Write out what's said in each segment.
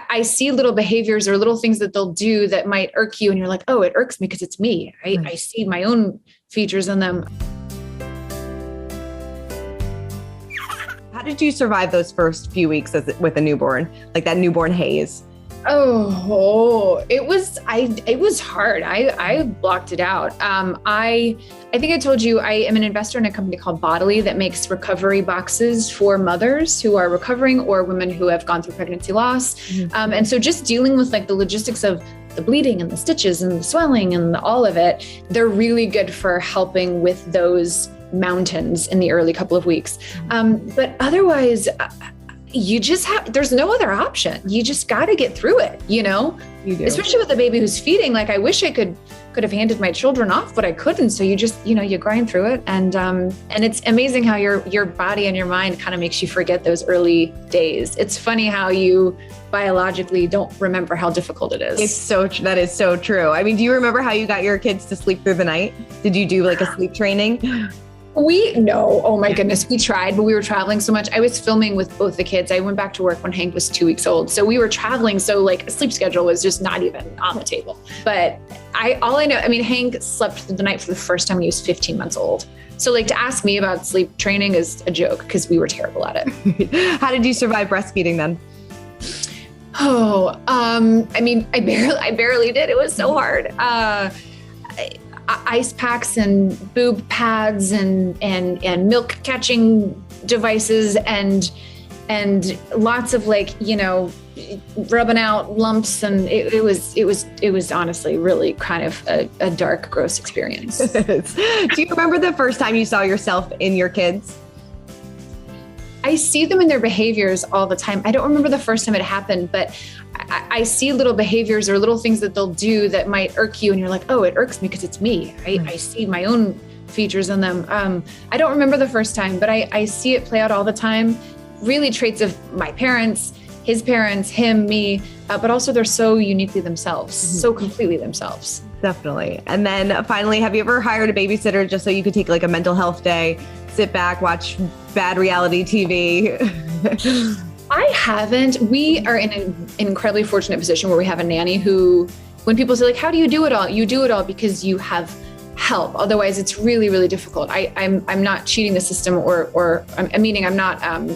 I see little behaviors or little things that they'll do that might irk you. And you're like, oh, it irks me because it's me. I see my own features in them. How did you survive those first few weeks with a newborn, like that newborn haze? Oh, it was hard. I blocked it out. I think I told you I am an investor in a company called Bodily that makes recovery boxes for mothers who are recovering or women who have gone through pregnancy loss. Mm-hmm. And so just dealing with like the logistics of the bleeding and the stitches and the swelling and all of it, they're really good for helping with those mountains in the early couple of weeks. But otherwise, you just there's no other option. You just got to get through it, you know, especially with a baby who's feeding. Like I wish I could have handed my children off, but I couldn't. So you just, you grind through it. And it's amazing how your body and your mind kind of makes you forget those early days. It's funny how you biologically don't remember how difficult it is. That is so true. I mean, do you remember how you got your kids to sleep through the night? Did you do like a sleep training? No. Oh my goodness. We tried, but we were traveling so much. I was filming with both the kids. I went back to work when Hank was 2 weeks old. So we were traveling. So like a sleep schedule was just not even on the table. But Hank slept through the night for the first time when he was 15 months old. So like to ask me about sleep training is a joke because we were terrible at it. How did you survive breastfeeding then? I barely did. It was so hard. Ice packs and boob pads and milk catching devices and lots of rubbing out lumps. And it was honestly really kind of a dark, gross experience. Do you remember the first time you saw yourself in your kids? I see them in their behaviors all the time. I don't remember the first time it happened, but I see little behaviors or little things that they'll do that might irk you. And you're like, oh, it irks me because it's me. I see my own features in them. I don't remember the first time, but I see it play out all the time. Really traits of my parents, his parents, him, me, but also they're so uniquely themselves, so completely themselves. Definitely. And then finally, have you ever hired a babysitter just so you could take like a mental health day, sit back, watch bad reality TV? I haven't. We are in an incredibly fortunate position where we have a nanny who, when people say like, how do you do it all? You do it all because you have help. Otherwise it's really, really difficult. I'm not cheating the system I'm not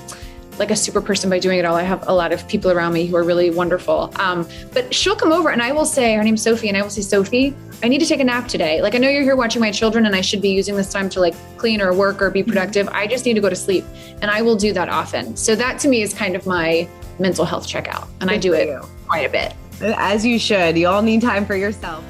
like a super person by doing it all. I have a lot of people around me who are really wonderful. But she'll come over and I will say, her name's Sophie, and I will say, Sophie, I need to take a nap today. Like, I know you're here watching my children and I should be using this time to like clean or work or be productive. I just need to go to sleep. And I will do that often. So that to me is kind of my mental health checkout. And I do it quite a bit. As you should. You all need time for yourself.